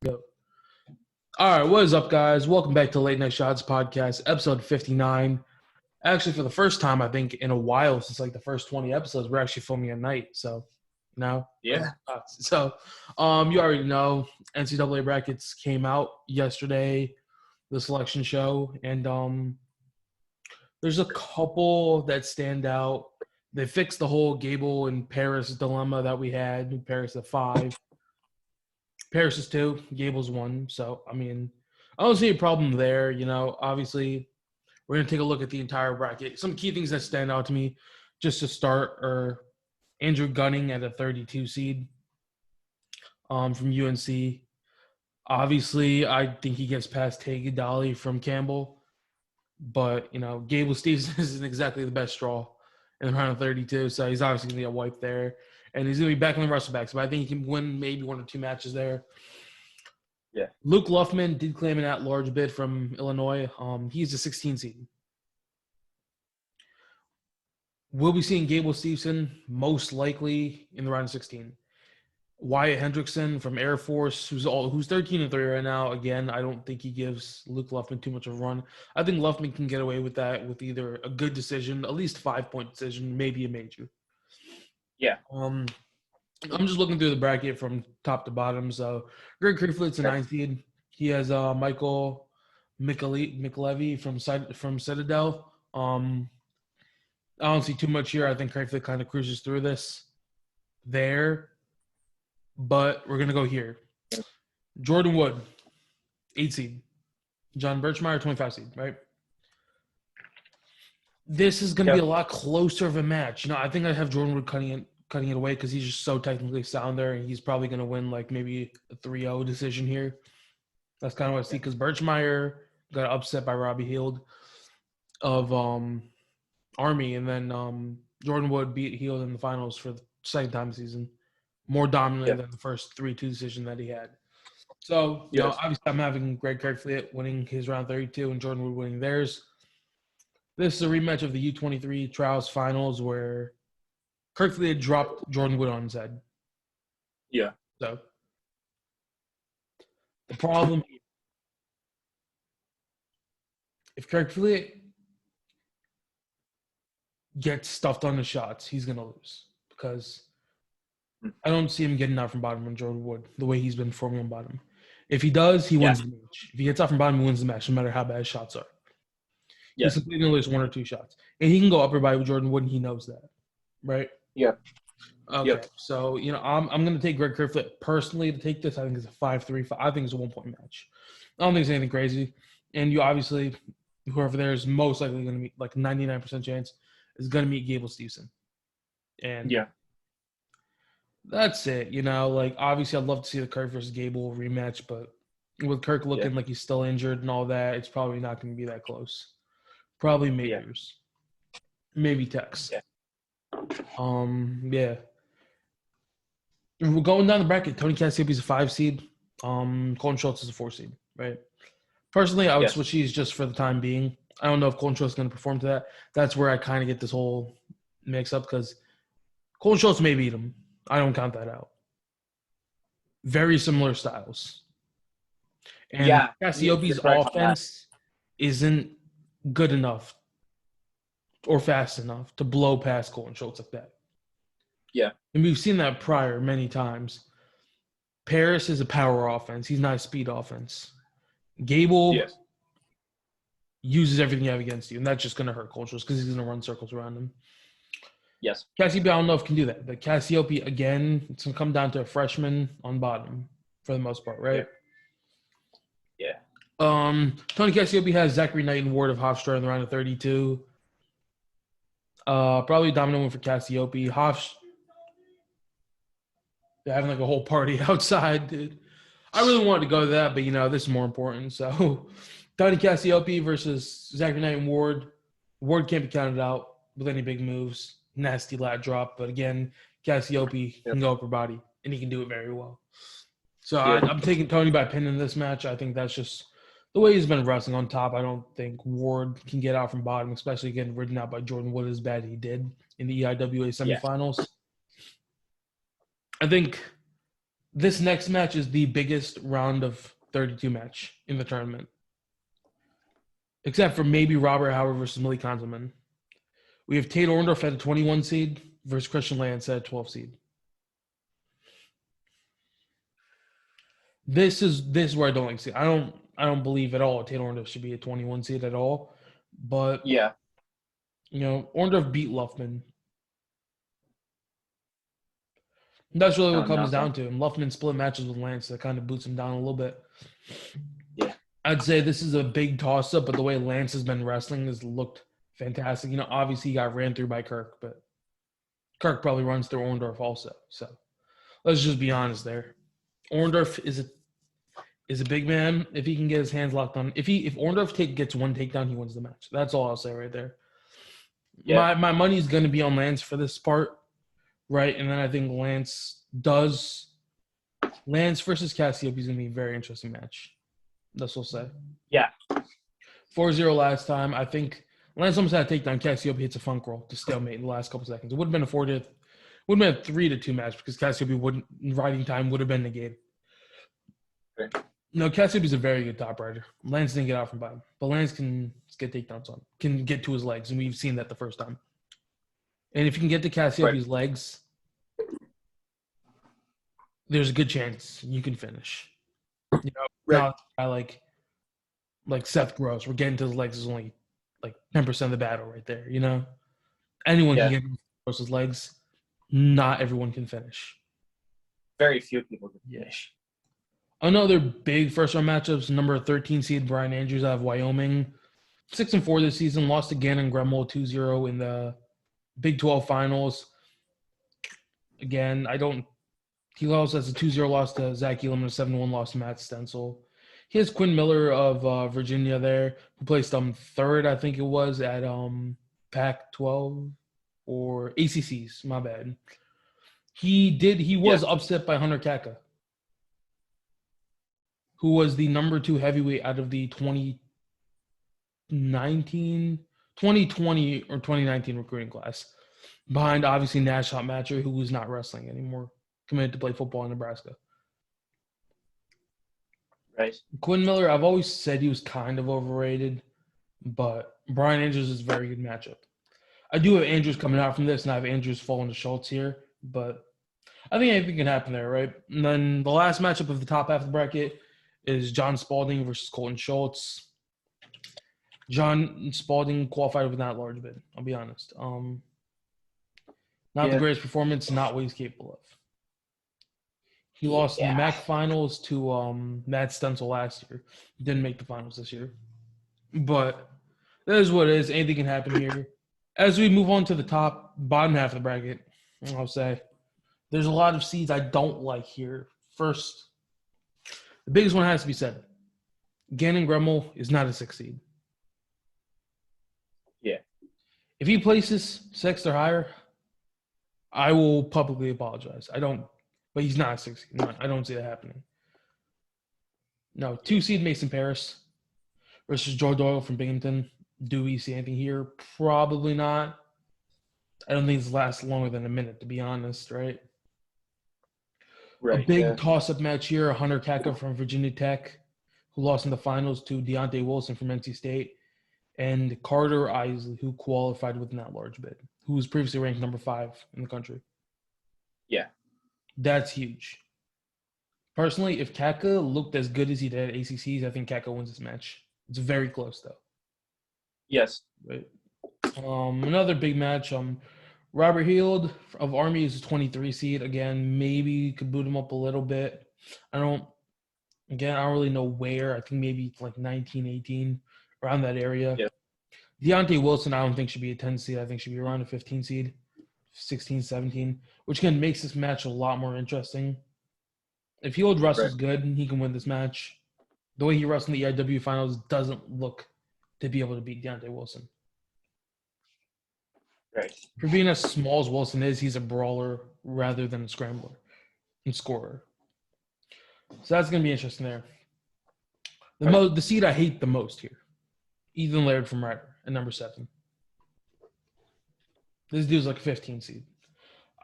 Go. All right, what is up, guys? Welcome back to Late Night Shots Podcast, episode 59. Actually, for the first time, I think, in a while, since like the first 20 episodes, we're actually filming at night. So, Yeah. You already know NCAA brackets came out yesterday, the selection show, and there's a couple that stand out. They fixed the whole Gable and Paris dilemma that we had. Paris at 5. Paris is 2, Gable's 1. So, I mean, I don't see a problem there. Obviously, we're going to take a look at the entire bracket. Some key things that stand out to me just to start are Andrew Gunning at a 32 seed from UNC. Obviously, I think he gets past Tay Dolly from Campbell. But, Gable Stevenson isn't exactly the best straw in the round of 32. So, he's obviously going to get wiped there. And he's going to be back on the wrestle backs. But I think he can win maybe 1 or 2 matches there. Yeah. Luke Luffman did claim an at-large bid from Illinois. He's a 16 seed. We'll be seeing Gable Stevenson most likely in the round of 16. Wyatt Hendrickson from Air Force, who's 13-3 right now. Again, I don't think he gives Luke Luffman too much of a run. I think Luffman can get away with that with either a good decision, at least 5-point decision, maybe a major. Yeah. I'm just looking through the bracket from top to bottom. So Greg Crifflett's a 9 seed. He has Michael McLevy from Citadel. I don't see too much here. I think Crifflett kind of cruises through this there. But we're going to go here. Jordan Wood, 8 seed. John Birchmeyer, 25 seed, right? This is going to be a lot closer of a match. I think I have Jordan Wood cutting it away because he's just so technically sound there, and he's probably going to win like maybe a 3-0 decision here. That's kind of what I see because Birchmeyer got upset by Robbie Heald of Army, and then Jordan Wood beat Heald in the finals for the second time this season, more dominantly than the first 3-2 decision that he had. So, obviously I'm having Greg Kirkfleet winning his round 32 and Jordan Wood winning theirs. This is a rematch of the U23 trials finals where Kirkfleet had dropped Jordan Wood on his head. Yeah. So, the problem here, if Kirkfleet gets stuffed on the shots, he's going to lose because I don't see him getting out from bottom on Jordan Wood the way he's been performing on bottom. If he does, he wins the match. If he gets out from bottom, he wins the match no matter how bad his shots are. He's simply going to lose 1 or 2 shots. And he can go upper body with Jordan Wood, and he knows that. Right? Yeah. Okay. Yep. So, I'm going to take Greg Kirkfleet personally to take this. I think it's a 5-3. I think it's a 1-point match. I don't think it's anything crazy. And you obviously, whoever there is most likely going to meet, like 99% chance, is going to meet Gable Stevenson. And that's it. Obviously I'd love to see the Kirk versus Gable rematch, but with Kirk looking like he's still injured and all that, it's probably not going to be that close. Probably majors. Maybe Tex. We're going down the bracket. Tony Cassioppi's a 5 seed. Colton Schultz is a 4 seed, right? Personally, I would switch these just for the time being. I don't know if Colton Schultz is going to perform to that. That's where I kind of get this whole mix up because Colton Schultz may beat him. I don't count that out. Very similar styles. And Cassioppi's offense isn't good enough or fast enough to blow past Colton Schultz like that. Yeah. And we've seen that prior many times. Paris is a power offense. He's not a speed offense. Gable uses everything you have against you, and that's just going to hurt Colton Schultz because he's going to run circles around him. Yes. Cassioppi, I don't know if he can do that. But Cassioppi, again, it's going to come down to a freshman on bottom for the most part, right? Yeah. Tony Cassioppi has Zachary Knight and Ward of Hofstra in the round of 32. Probably dominant one for Cassioppi. They're having like a whole party outside, dude. I really wanted to go to that, but this is more important. So Tony Cassioppi versus Zachary Knight and Ward. Ward can't be counted out with any big moves. Nasty lat drop, but again, Cassioppi can go upper body, and he can do it very well. So I'm taking Tony by pin in this match. I think that's just the way he's been wrestling on top. I don't think Ward can get out from bottom, especially getting ridden out by Jordan Wood as bad as he did in the EIWA semifinals. I think This next match is the biggest round of 32 match in the tournament, except for maybe Robert Howard versus Millie Konzelman. We have Tate Orndorff at a 21 seed versus Christian Lance at a 12 seed. This is where I don't like to see. I don't believe at all Tate Orndorff should be a 21 seed at all. But Yeah. Orndorff beat Luffman. That's really what it comes down to. And Luffman split matches with Lance, so that kind of boots him down a little bit. Yeah. I'd say this is a big toss-up, but the way Lance has been wrestling has looked fantastic. Obviously he got ran through by Kirk, but Kirk probably runs through Orndorff also. So let's just be honest there. Orndorff is a big man. If he can get his hands locked on, if Orndorff gets one takedown, he wins the match. That's all I'll say right there. Yeah. My money's going to be on Lance for this part, right? And then I think Lance versus Cassiope is going to be a very interesting match. That's what I'll say. Yeah. 4-0 last time. I think Lance almost had a takedown. Cassiope hits a funk roll to stalemate in the last couple seconds. It would have been a 3-2 match because Cassiope riding time would have been negated. Okay. No, Cassiope's a very good top rider. Lance didn't get out from bottom, but Lance can get takedowns on, can get to his legs, and we've seen that the first time. And if you can get to Cassiope's legs, there's a good chance you can finish. Not like Seth Gross. We're getting to his legs is only like 10% of the battle right there. Anyone can get to Gross's legs. Not everyone can finish. Very few people can finish. Another big first-round matchups, number 13 seed Brian Andrews out of Wyoming. 6-4 this season, lost to Gannon Gremmel 2-0 in the Big 12 finals. Again, he also has a 2-0 loss to Zach Elam and a 7-1 loss to Matt Stencil. He has Quinn Miller of Virginia there, who placed third, I think it was, at Pac-12 or ACCs, my bad. He was upset by Hunter Kaka, who was the number 2 heavyweight out of the 2020 or 2019 recruiting class, behind obviously Nash Hotmatcher, who was not wrestling anymore, committed to play football in Nebraska. Right. Quinn Miller, I've always said he was kind of overrated, but Brian Andrews is a very good matchup. I do have Andrews coming out from this, and I have Andrews falling to Schultz here, but I think anything can happen there, right? And then the last matchup of the top half of the bracket is John Spalding versus Colton Schultz. John Spalding qualified with not large bid, I'll be honest. Not the greatest performance, not what he's capable of. He lost in the MAC finals to Matt Stencil last year. He didn't make the finals this year. But that is what it is. Anything can happen here. As we move on to the bottom half of the bracket, I'll say there's a lot of seeds I don't like here. First, the biggest one has to be said. Gannon Gremmel is not a 6 seed. Yeah. If he places 6th or higher, I will publicly apologize. But he's not a 6 seed. No, I don't see that happening. No, 2 seed Mason Paris versus Joe Doyle from Binghamton. Do we see anything here? Probably not. I don't think this lasts longer than a minute, to be honest, right? Right. A big toss-up match here, Hunter Kaka from Virginia Tech, who lost in the finals to Deontay Wilson from NC State, and Carter Isley, who qualified with an at-large bid, who was previously ranked number 5 in the country. Yeah. That's huge. Personally, if Kaka looked as good as he did at ACCs, I think Kaka wins this match. It's very close, though. Yes. Right. Another big match. Robert Heald of Army is a 23 seed. Again, maybe could boot him up a little bit. I don't really know where. I think maybe like 19, 18, around that area. Yeah. Deontay Wilson, I don't think should be a 10 seed. I think should be around a 15 seed, 16, 17, which again makes this match a lot more interesting. If Heald wrestles good, he can win this match. The way he wrestled in the EIW finals doesn't look to be able to beat Deontay Wilson. Right. For being as small as Wilson is, he's a brawler rather than a scrambler and scorer. So that's going to be interesting there. The seed I hate the most here, Ethan Laird from Rider at number 7. This dude's like a 15 seed.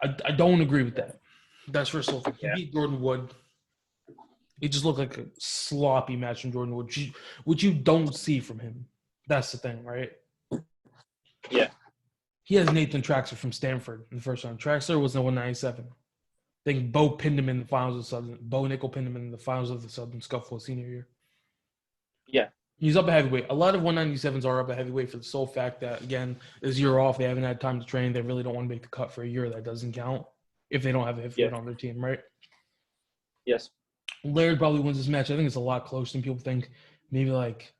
I don't agree with that. That's first of all. He beat Jordan Wood It just looked like a sloppy match from Jordan Wood, which you don't see from him. That's the thing, right? Yeah. He has Nathan Traxler from Stanford in the first round. Traxler was in 197. I think Bo pinned him in the finals of the Southern. Bo Nickel pinned him in the finals of the Southern Scuffle senior year. Yeah. He's up a heavyweight. A lot of 197s are up a heavyweight for the sole fact that, again, this year off, they haven't had time to train. They really don't want to make the cut for a year. That doesn't count if they don't have a heavyweight on their team, right? Yes. Laird probably wins this match. I think it's a lot closer than people think. Maybe like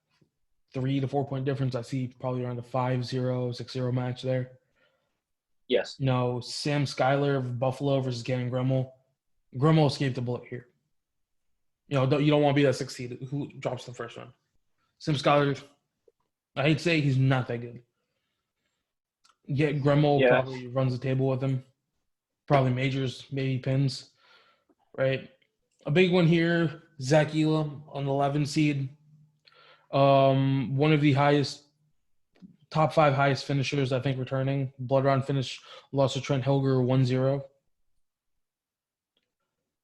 3 to 4 point difference. I see probably around a 5-0, 6-0 match there. Yes. No, Sam Schuyler of Buffalo versus Gannon Gremmel. Gremmel escaped the bullet here. You don't want to be that 6 seed who drops the first round. Sam Schuyler, I hate to say he's not that good. Yet Gremmel probably runs the table with him. Probably majors, maybe pins. Right? A big one here, Zach Elam on the 11 seed. One of the top 5 highest finishers, I think, returning. Blood round finish, lost to Trent Hilger 1-0.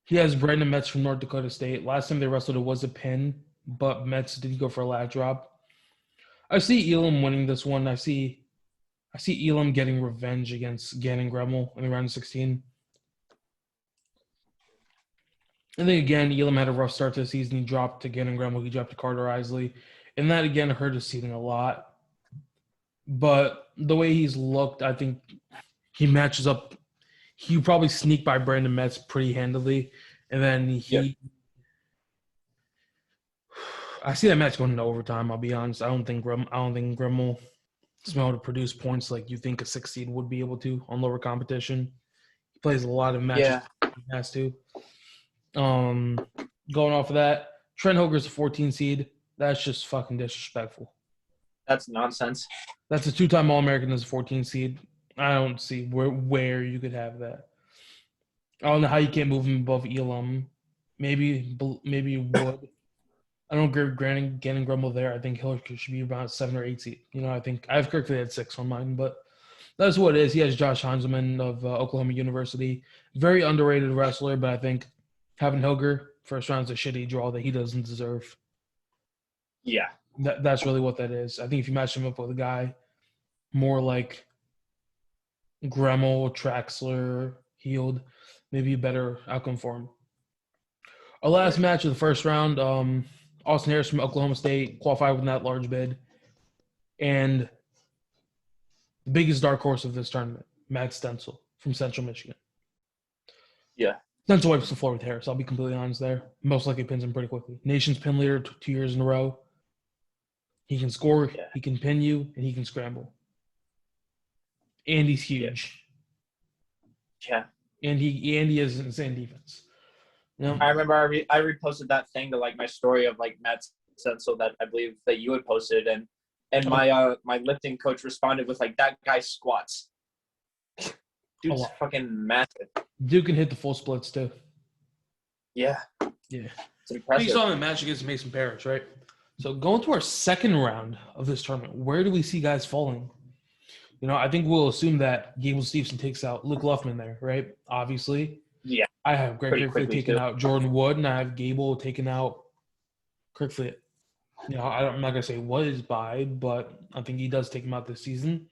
He has Brandon Metz from North Dakota State. Last time they wrestled, it was a pin, but Metz did go for a lat drop. I see Elam winning this one. I see Elam getting revenge against Gannon Gremmel in the round of 16. And then again, Elam had a rough start to the season. He dropped to Gannon Gremmel. He dropped to Carter Isley. And that, again, hurt his season a lot. But the way he's looked, I think he matches up. He probably sneak by Brandon Metz pretty handily. And then I see that match going into overtime, I'll be honest. I don't think Gremmel is able to produce points like you think a 6 seed would be able to on lower competition. He plays a lot of matches he has to. Going off of that, Trent Hilger's a 14 seed. That's just fucking disrespectful. That's nonsense. That's a 2-time All-American as a 14 seed. I don't see where you could have that. I don't know how you can't move him above Elam. Maybe you would. I don't agree with Gannon Gremmel there. I think Hilger should be about 7 or 8 seed. I think I have Kirkley at 6 on mine, but that's what it is. He has Josh Hanselman of Oklahoma University. Very underrated wrestler, but I think having Hilger first round is a shitty draw that he doesn't deserve. Yeah. That's really what that is. I think if you match him up with a guy more like Gremmel, Traxler, Heald, maybe a better outcome for him. Our last match of the first round, Austin Harris from Oklahoma State qualified with that large bid. And the biggest dark horse of this tournament, Matt Stencil from Central Michigan. Yeah. Stencil wipes the floor with Harris. I'll be completely honest there. Most likely pins him pretty quickly. Nation's pin leader 2 years in a row. He can score, he can pin you, and he can scramble. And he's huge. Yeah. And he has insane defense. I remember I reposted that thing to my story of Matt Stencil that I believe that you had posted, and my lifting coach responded with that guy squats. Dude's fucking massive. Dude can hit the full splits too. Yeah. Yeah. It's impressive. You saw the match against Mason Parrish, right? So going to our second round of this tournament, where do we see guys falling? I think we'll assume that Gable Stevenson takes out Luke Luffman there, right? Obviously. Yeah. I have Greg Kirkfleet taking out Jordan Wood, and I have Gable taking out Kirkfleet. I'm not going to say what is by, but I think he does take him out this season.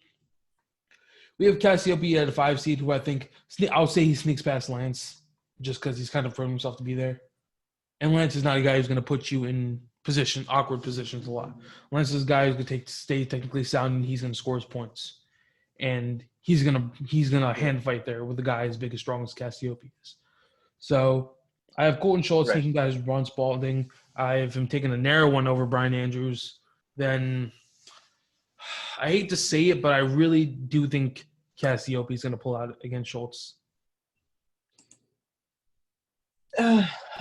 We have Cassiope at a 5 seed, who I think I'll say he sneaks past Lance just because he's kind of proven himself to be there. And Lance is not a guy who's going to put you in awkward positions a lot. Lance is a guy who's going to stay technically sound, and he's going to score his points. And he's gonna hand fight there with the guy as big as strong as Cassiope is. So I have Colton Schultz taking guys Ron Spalding. I have him taking a narrow one over Brian Andrews. Then I hate to say it, but I really do think Cassiope is going to pull out against Schultz.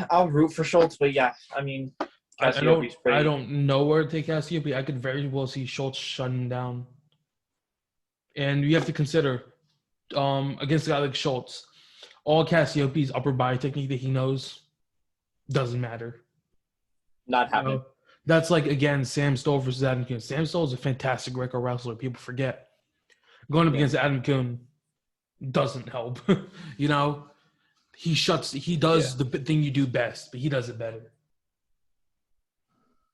I'll root for Schultz, but yeah, I mean, Cassiope's pretty. I don't know where to take Cassiope. I could very well see Schultz shutting down. And you have to consider, against a guy like Schultz, all Cassiope's upper body technique that he knows doesn't matter. Not happening. That's again, Sam Stoll versus Adam Kuhn. Sam Stoll is a fantastic Greco wrestler. People forget. Going up against Adam Kuhn doesn't help. He does the thing you do best, but he does it better.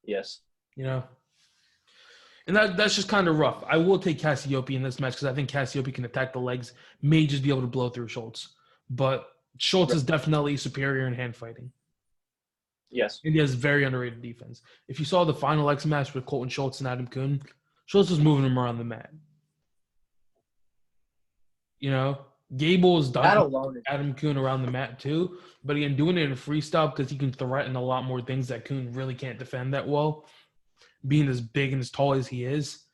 Yes. You know, and that's just kind of rough. I will take Cassiope in this match because I think Cassiope can attack the legs, may just be able to blow through Schultz, but Schultz is definitely superior in hand fighting. Yes. And he has very underrated defense. If you saw the final X match with Colton Schultz and Adam Kuhn, Schultz was moving him around the mat. You know, Gable is That dunking alone. Adam Kuhn around the mat too, but again, doing it in freestyle because he can threaten a lot more things that Kuhn really can't defend that well, being as big and as tall as he is,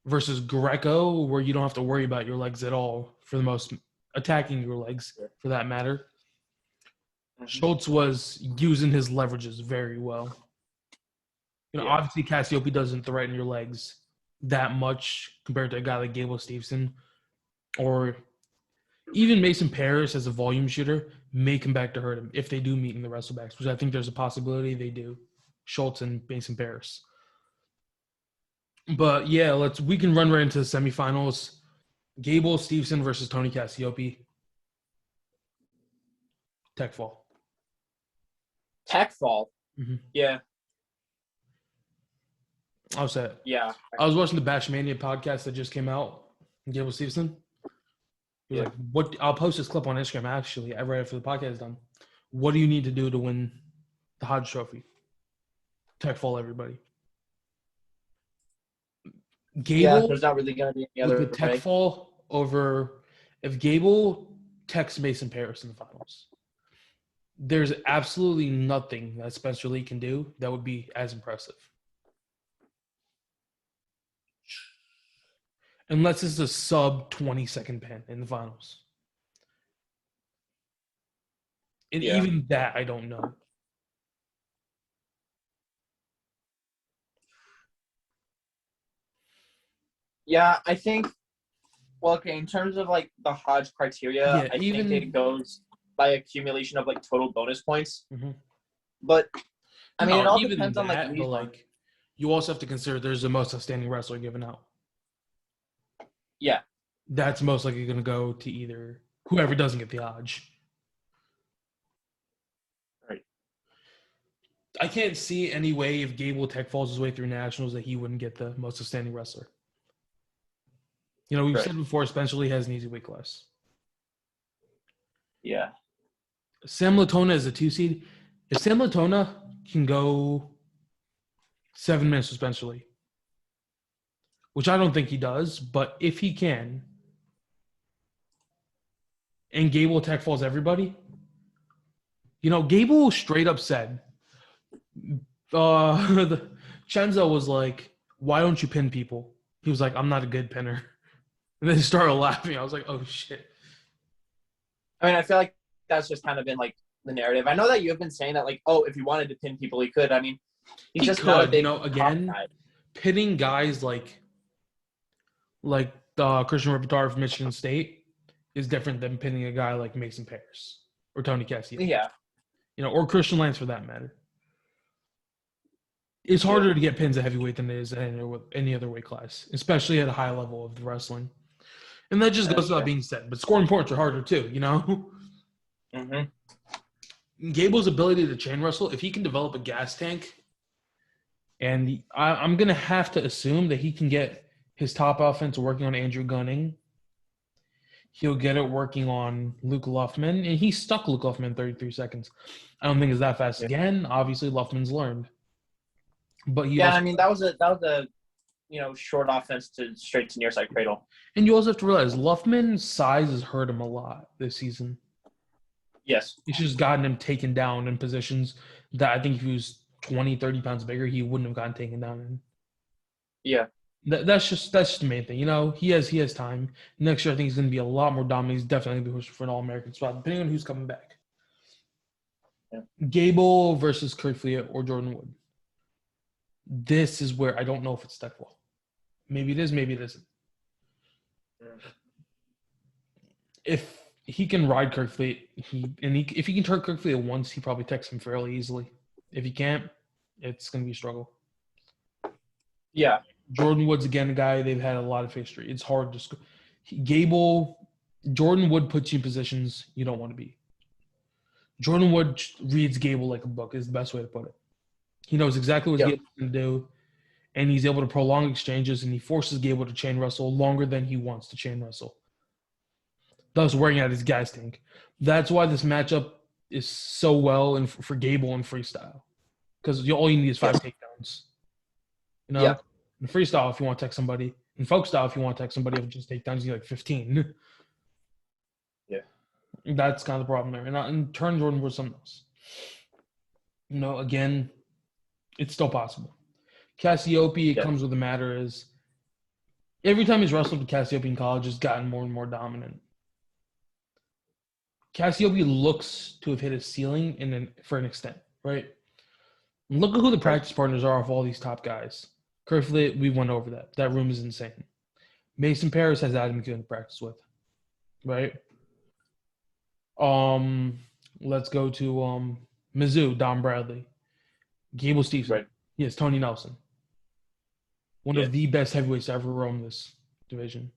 versus Greco, where you don't have to worry about your legs at all for the most, attacking your legs for that matter. Schultz was using his leverages very well. You know, obviously Cassiope doesn't threaten your legs that much compared to a guy like Gable Stevenson, or even Mason Parris as a volume shooter may come back to hurt him if they do meet in the wrestlebacks, which I think there's a possibility they do. Schultz and Mason Parris. But yeah, we can run right into the semifinals. Gable Stevenson versus Tony Cassiope. Tech fall. Mm-hmm. Yeah. I was at. Yeah. I was watching the Bash Mania podcast that just came out. Gable Stevenson. He was like, "What?" I'll post this clip on Instagram. Actually, right after the podcast is done. What do you need to do to win the Hodge Trophy? Tech fall, everybody. Gable. There's not really going to be any other with the tech fall over. If Gable techs Mason Parris in the finals, there's absolutely nothing that Spencer Lee can do that would be as impressive. Unless it's a sub 20-second pin in the finals. And even that, I don't know. Yeah, I think, in terms of like the Hodge criteria, I think it goes by accumulation of like total bonus points. Mm-hmm. But I mean, it all depends on like you also have to consider there's the most outstanding wrestler given out. Yeah. That's most likely going to go to either whoever doesn't get the Hodge. Right. I can't see any way if Gable tech falls his way through nationals that he wouldn't get the most outstanding wrestler. You know, we've said before, Spencer Lee has an easy weight class. Yeah. Sam Latona is a 2 seed. If Sam Latona can go 7 minutes with Spencer Lee, which I don't think he does, but if he can, and Gable tech falls everybody, you know, Gable straight up said, Chenzo was like, "Why don't you pin people?" He was like, "I'm not a good pinner." And they started laughing. I was like, "Oh shit." I mean, I feel like that's just kind of been like the narrative. I know that you have been saying that, like, oh, if he wanted to pin people, he could. I mean, he's just not a big, you know, again, pitting guys like Christian Repertoire from Michigan State is different than pinning a guy like Mason Parris or Tony Cassiope. Yeah. You know, or Christian Lance for that matter. It's harder to get pins at heavyweight than it is at any other weight class, especially at a high level of the wrestling. And that just goes without being said. But scoring points are harder too, you know? Mm-hmm. Gable's ability to chain wrestle, if he can develop a gas tank, and I'm going to have to assume that he can get his top offense working on Andrew Gunning. He'll get it working on Luke Luffman, and he stuck Luke Luffman in 33 seconds. I don't think it's that fast again. Obviously, Luffman's learned. But I mean, that was a short offense straight to near side cradle. And you also have to realize Luffman's size has hurt him a lot this season. Yes. It's just gotten him taken down in positions that I think if he was 20, 30 pounds bigger, he wouldn't have gotten taken down in. Yeah. That's just the main thing. You know, he has time. Next year, I think he's going to be a lot more dominant. He's definitely going to be pushing for an All-American spot, depending on who's coming back. Yeah. Gable versus Kurt Fleet or Jordan Wood. This is where I don't know if it's tech fall. Maybe it is, maybe it isn't. If he can ride Kirk Fleet, if he can turn Kirk Fleet at once, he probably techs him fairly easily. If he can't, it's going to be a struggle. Yeah. Jordan Wood's, again, a guy they've had a lot of history. It's hard to score. Jordan Wood puts you in positions you don't want to be. Jordan Wood reads Gable like a book is the best way to put it. He knows exactly what Yep. Gable's going to do, and he's able to prolong exchanges, and he forces Gable to chain wrestle longer than he wants to chain wrestle, thus wearing out his gas tank. That's why this matchup is so well for Gable in freestyle, because all you need is 5 takedowns. You know, in freestyle, if you want to tech somebody, in folk style, if you want to tech somebody with just takedowns, you need like 15. Yeah. That's kind of the problem there. And turn Jordan was something else. You know, again, it's still possible. Cassiope, it comes with the matter is every time he's wrestled with Cassiope in college, has gotten more and more dominant. Cassiope looks to have hit his ceiling for an extent, right? And look at who the practice partners are of all these top guys. Carefully, we went over that. That room is insane. Mason Paris has Adam McEwen to practice with, right? Let's go to Mizzou, Don Bradley, Gable Stevenson. Right. Yes, Tony Nelson. One of the best heavyweights to ever roam this division.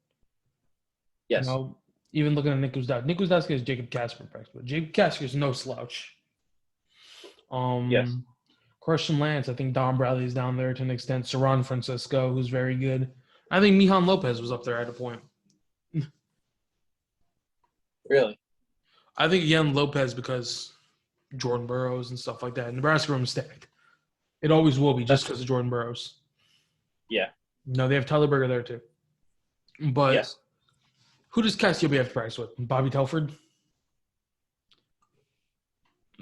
Yes. You know, even looking at Nick Guzdaski. Nick Guzdaski has Jacob Casper practice, but Jacob Casper is no slouch. Christian Lance, I think Don Bradley is down there to an extent. Saran Francisco, who's very good. I think Mihan Lopez was up there at a point. Really? I think, again, Lopez because Jordan Burroughs and stuff like that. Nebraska room is stacked. It always will be just because of Jordan Burroughs. Yeah. No, they have Tyler Berger there too. But who does Cassiope have to practice with? Bobby Telford?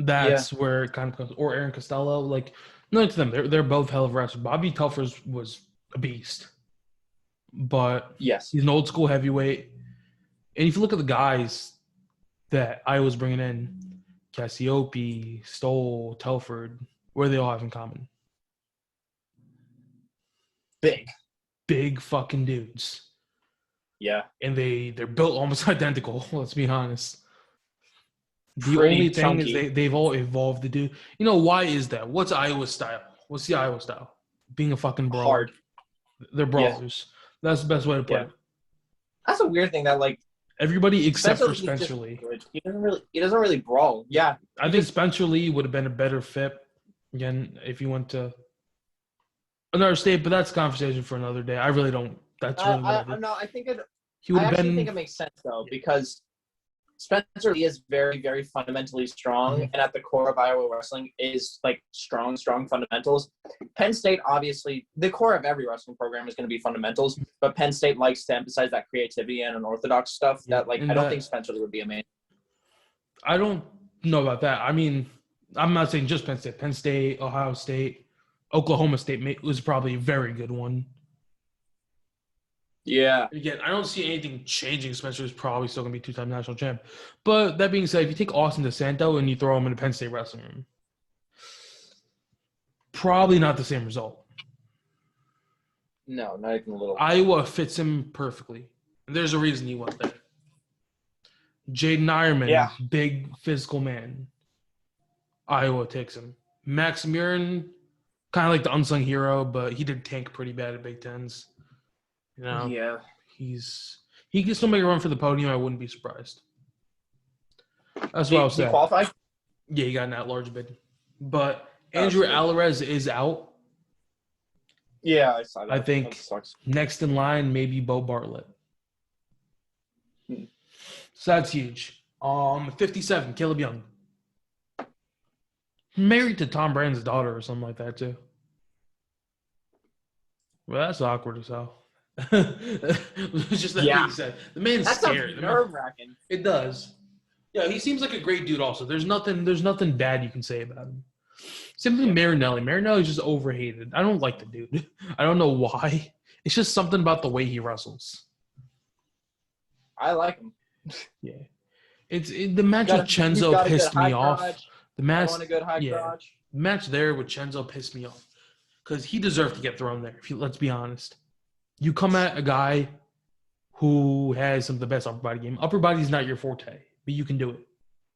That's where it kind of comes. Or Aaron Costello. Like, none to them. They're both hell of wrestlers. Bobby Telford was a beast. But he's an old school heavyweight. And if you look at the guys that Iowa's bringing in, Cassiope, Stoll, Telford, what do they all have in common? Big fucking dudes. Yeah. And they're built almost identical, let's be honest. The Pretty only thing chunky. is they've all evolved to do. You know, why is that? What's Iowa's style? What's the Iowa style? Being a fucking brawler. Hard. They're brawlers. That's the best way to put it. That's a weird thing that, like, everybody except for Spencer Lee. He doesn't really brawl. Yeah. I think Spencer Lee would have been a better fit, again, if he went to another state, but that's a conversation for another day. I really don't. That's really I think it makes sense though, because Spencer Lee is very, very fundamentally strong, and at the core of Iowa wrestling is like strong fundamentals. Penn State, obviously, the core of every wrestling program is going to be fundamentals, but Penn State likes to emphasize that creativity and unorthodox stuff. That I don't think Spencer Lee would be a man. I don't know about that. I mean, I'm not saying just Penn State. Penn State, Ohio State, Oklahoma State was probably a very good one. Yeah. Again, I don't see anything changing. Spencer is probably still going to be two-time national champ. But that being said, if you take Austin DeSanto and you throw him in the Penn State wrestling room, probably not the same result. No, not even a little. Iowa fits him perfectly. And there's a reason he went there. Jaden Ironman, big physical man. Iowa takes him. Max Murin, kind of like the unsung hero, but he did tank pretty bad at Big Tens. You know, he can still make a run for the podium. I wouldn't be surprised. That's what I was saying. He qualified? Yeah, he got an at-large bid. But Andrew Alvarez is out. Yeah, I saw that. I think next in line, maybe Bo Bartlett. So that's huge. 57, Caleb Young. Married to Tom Brand's daughter or something like that, too. Well, that's awkward as hell. Just that being said. The man's scary. That's nerve-wracking. It does. Yeah, he seems like a great dude also. There's nothing bad you can say about him. Same thing with Marinelli. Marinelli's just overhated. I don't like the dude. I don't know why. It's just something about the way he wrestles. I like him. Yeah. The match with Chenzo pissed me off. The match, want a good high crotch. The match there with Chenzo pissed me off. Because he deserved to get thrown there, let's be honest. You come at a guy who has some of the best upper body game. Upper body's not your forte, but you can do it.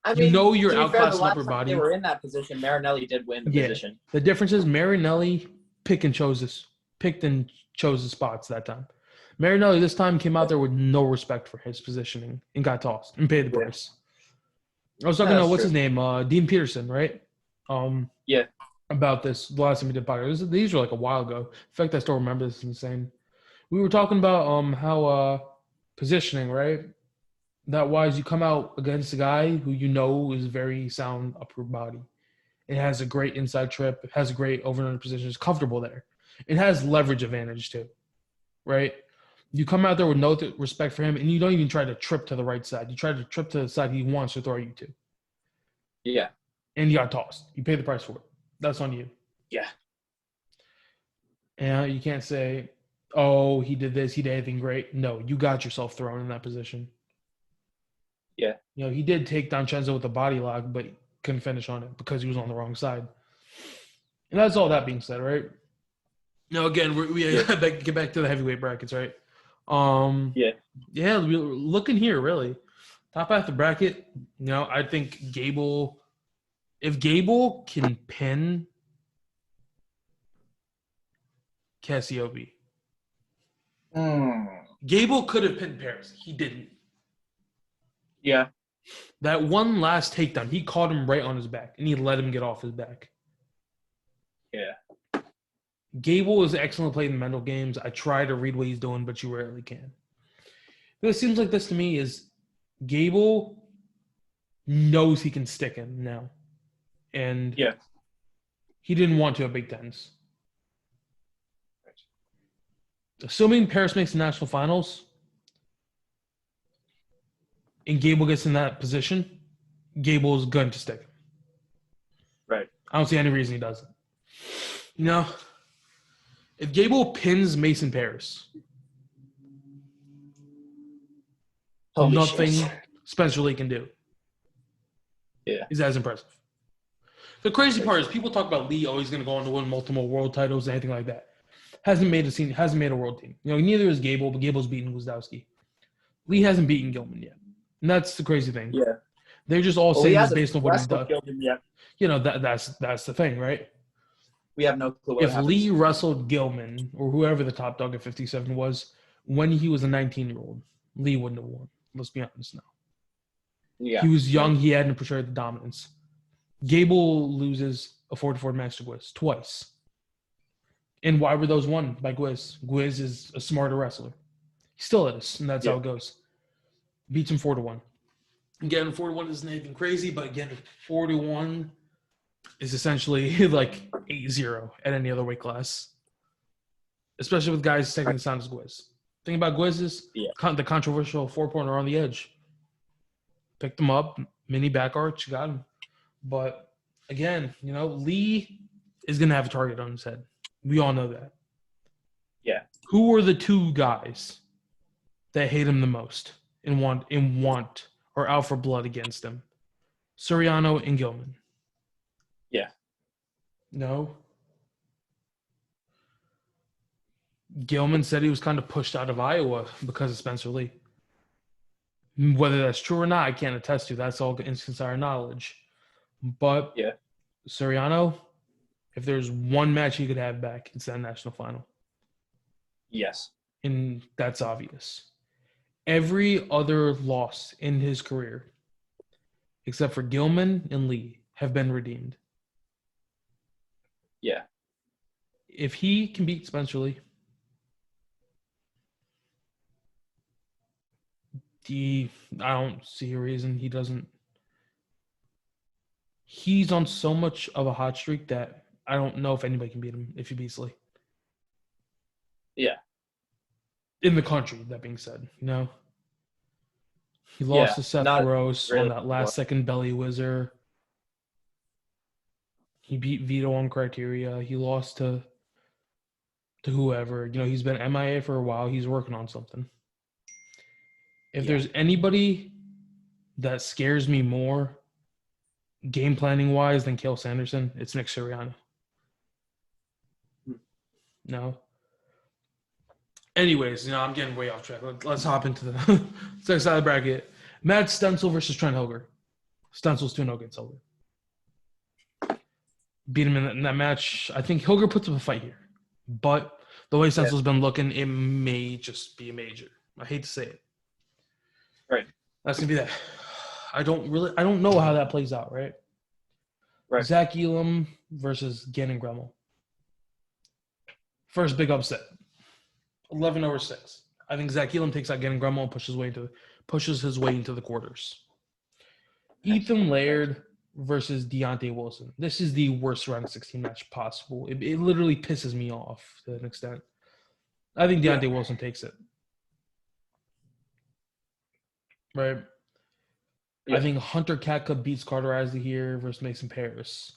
I mean, you're outclassed in upper body. They were in that position. Marinelli did win the position. The difference is Marinelli picked and chose the spots that time. Marinelli this time came out there with no respect for his positioning and got tossed and paid the price. I was talking to what's his name, Dean Peterson, right? about this the last time we did podcast. These were like a while ago. In fact, I still remember this. Is insane. We were talking about how positioning, right? That wise, you come out against a guy who you know is very sound upper body. It has a great inside trip. It has a great over and under position. It's comfortable there. It has leverage advantage too, right? You come out there with no respect for him, and you don't even try to trip to the right side. You try to trip to the side he wants to throw you to, Yeah. and you got tossed. You pay the price for it. That's on you. Yeah. And you can't say, "Oh, he did this. He did anything great." No, you got yourself thrown in that position. Yeah. You know, he did take down Chenzo with a body lock, but he couldn't finish on it because he was on the wrong side. And that's all that being said, right? Now, again, we get back to the heavyweight brackets, right? Yeah, we're looking here, really. Top half the bracket, you know, I think Gable, if Gable can pin Cassiope, Gable could have pinned Paris. He didn't. Yeah. That one last takedown, he caught him right on his back, and he let him get off his back. Yeah. Gable is excellent playing the mental games. I try to read what he's doing, but you rarely can. It seems like this to me is Gable knows he can stick him now. And Yeah. he didn't want to at Big Tens. Assuming Paris makes the national finals and Gable gets in that position, Gable is going to stick him. Right. I don't see any reason he doesn't. You know, if Gable pins Mason Paris, nothing Spencer Lee can do. Yeah. Is as impressive. The crazy part is people talk about Lee always going to go on to win multiple world titles, anything like that. Hasn't made a world team. You know, neither is Gable, but Gable's beaten Gwiazdowski. Lee hasn't beaten Gilman yet. And that's the crazy thing. Yeah. They're just all saying this based on what he's done. Yet. You know, that's the thing, right? We have no clue what if happens. Lee wrestled Gilman or whoever the top dog at 57 was when he was a 19-year-old, Lee wouldn't have won. Let's be honest now. Yeah. He was young. He hadn't portrayed the dominance. Gable loses a 4-4 match to Gwiz twice. And why were those won by Gwiz? Gwiz is a smarter wrestler. He still is, and that's how it goes. Beats him 4-1. Again, 4-1 isn't anything crazy, but again, 4-1 is essentially like 8-0 at any other weight class. Especially with guys taking the sound as Gwiz. Thing about Gwiz is the controversial 4-pointer on the edge. Picked him up, mini back arch, got him. But again, you know, Lee is going to have a target on his head. We all know that. Yeah. Who are the two guys that hate him the most and want or out for blood against him? Soriano and Gilman. Yeah. No. Gilman said he was kind of pushed out of Iowa because of Spencer Lee. Whether that's true or not, I can't attest to. That's all insider knowledge. But Soriano, if there's one match he could have back, it's that national final. Yes. And that's obvious. Every other loss in his career, except for Gilman and Lee, have been redeemed. Yeah. If he can beat Spencer Lee, I don't see a reason he doesn't. He's on so much of a hot streak that I don't know if anybody can beat him if he beats Lee. Yeah. In the country, that being said, you know. He lost to Seth Gross on that last-second belly whizzer. He beat Vito on Criteria. He lost to whoever. You know, he's been MIA for a while. He's working on something. If there's anybody that scares me more game planning wise than Cael Sanderson, it's Nick Sirianni. No. Anyways, you know, I'm getting way off track. Let's hop into the second side of the bracket. Matt Stencil versus Trent Hilger. Stencil's 2-0 against Hilger. Beat him in that match. I think Hilger puts up a fight here. But the way Stencil's been looking, it may just be a major. I hate to say it. Right. That's going to be that. I don't know how that plays out, right? Right. Zach Elam versus Gannon Gremmel. First big upset. 11-6. I think Zach Elam takes out Gannon Gremmel and pushes his way into the quarters. Ethan Laird versus Deontay Wilson. This is the worst round of 16 match possible. It literally pisses me off to an extent. I think Deontay Wilson takes it. Right? Yeah. I think Hunter Katka beats Carter Isley here versus Mason Paris.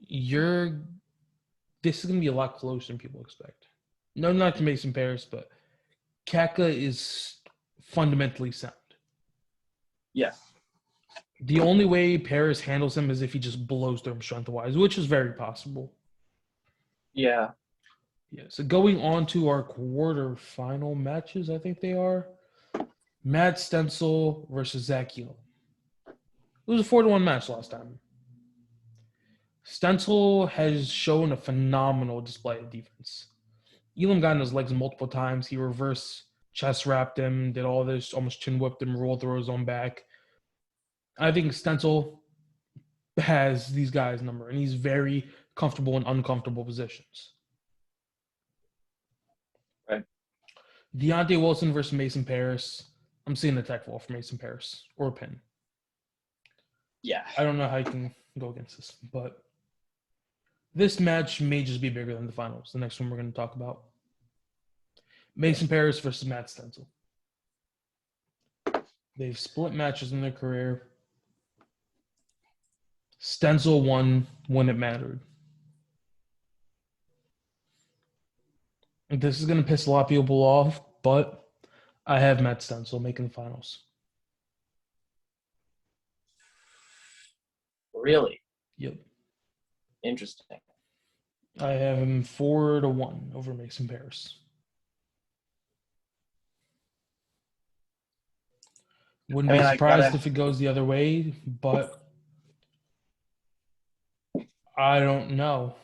This is going to be a lot closer than people expect. No, not to Mason Paris, but Katka is fundamentally sound. Yeah. The only way Paris handles him is if he just blows through him strength-wise, which is very possible. Yeah. Yeah. So going on to our quarterfinal matches, I think they are. Matt Stencil versus Zach Elam. It was a 4-1 match last time. Stencil has shown a phenomenal display of defense. Elam got in his legs multiple times. He reverse chest wrapped him, did all this, almost chin whipped him, rolled through his own back. I think Stencil has these guys' number, and he's very comfortable in uncomfortable positions. Right. Deontay Wilson versus Mason Paris. I'm seeing a tech fall for Mason Paris or a pin. Yeah. I don't know how you can go against this, but this match may just be bigger than the finals. The next one we're going to talk about. Mason Paris versus Matt Stencil. They've split matches in their career. Stencil won when it mattered. This is going to piss a lot of people off, but I have Matt Stencil making the finals. Really? Yep. Interesting. I have him 4-1 over Mason Paris. Wouldn't be surprised if it goes the other way, but I don't know.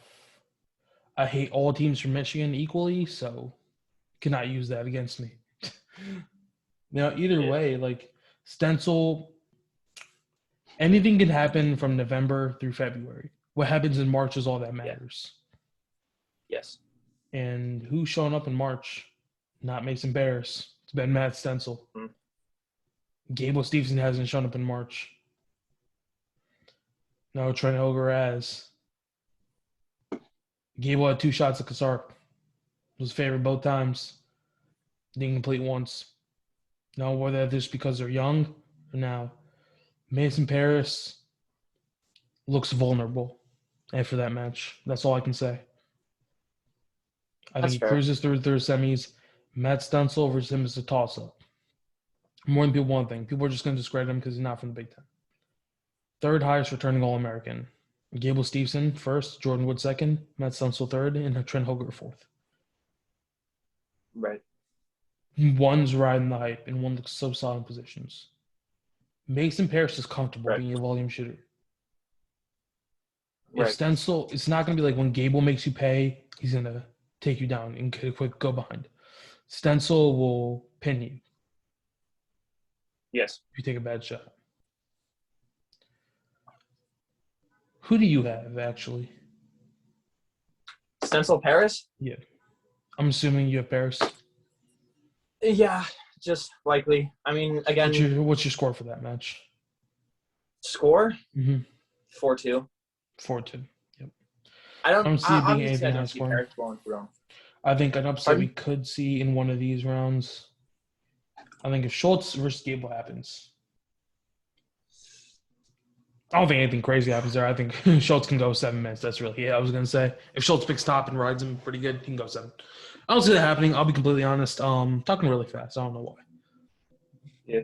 I hate all teams from Michigan equally, so cannot use that against me. Either way, like Stencil, anything can happen from November through February. What happens in March is all that matters. Yes. And who's showing up in March? Not Mason Paris. It's been Matt Stencil. Mm-hmm. Gable Stevenson hasn't shown up in March. No, Trent Hoger has. Gable had 2 shots at Kasarp. Was favored both times. Didn't complete once. Now, whether that's because they're young or now. Mason Paris looks vulnerable after that match. That's all I can say. I think he cruises through the semis. Matt Stencil versus him is a toss-up. More than people want to think. People are just going to discredit him because he's not from the Big Ten. 3rd highest returning All-American. Gable Stevenson first, Jordan Wood second, Matt Stencil 3rd, and Trent Hoger 4th. Right. One's riding the hype, and one looks so solid in positions. Mason Paris is comfortable being a volume shooter. If Stencil, it's not going to be like when Gable makes you pay, he's going to take you down and quick go behind. Stencil will pin you. Yes. If you take a bad shot. Who do you have, actually? Stencil Paris? Yeah. I'm assuming you have Paris. Yeah, just likely. I mean, again. What's your score for that match? Score? Mm-hmm. 4-2. 4-2. Yep. I don't see it being anything high scoring. I think an upset we could see in one of these rounds. I think if Schultz versus Gable happens. I don't think anything crazy happens there. I think Schultz can go 7 minutes. That's really it. I was going to say. If Schultz picks top and rides him pretty good, he can go 7. I don't see that happening. I'll be completely honest. Talking really fast. I don't know why. Yeah.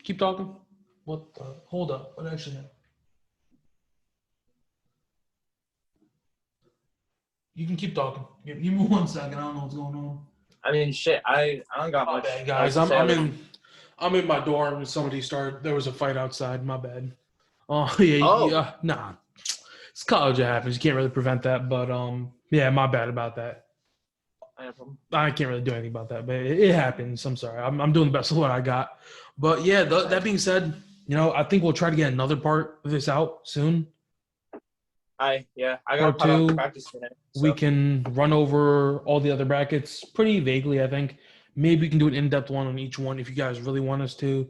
Keep talking. Hold up. What actually happened? You can keep talking. Give me 1 second. I don't know what's going on. I mean, shit. I don't got much. Bad, guys, I'm in my dorm and somebody started. There was a fight outside. My bad. Yeah. Nah. It's college. It happens. You can't really prevent that. But yeah, my bad about that. I can't really do anything about that, but it happens. I'm sorry. I'm doing the best of what I got. But yeah, that being said, I think we'll try to get another part of this out soon. I got Part part on two, practice today. we So can run over all the other brackets pretty vaguely, I think. Maybe we can do an in-depth one on each one if you guys really want us to.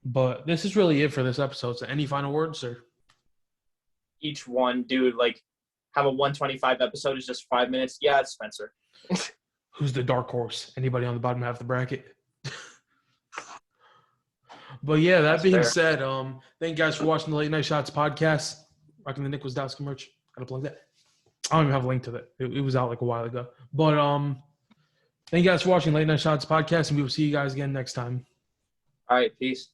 But this is really it for this episode. So any final words, or? each one, dude, like have a 125 episode is just 5 minutes. Yeah, it's Spencer. Who's the dark horse? Anybody on the bottom half of the bracket? But yeah, that That's being fair. said, thank you guys for watching the Late Night Shots podcast. Rocking the Nick Wasdowski merch. Gotta plug that. I don't even have a link to that. It was out like a while ago. But thank you guys for watching Late Night Shots podcast, and we will see you guys again next time. All right, peace.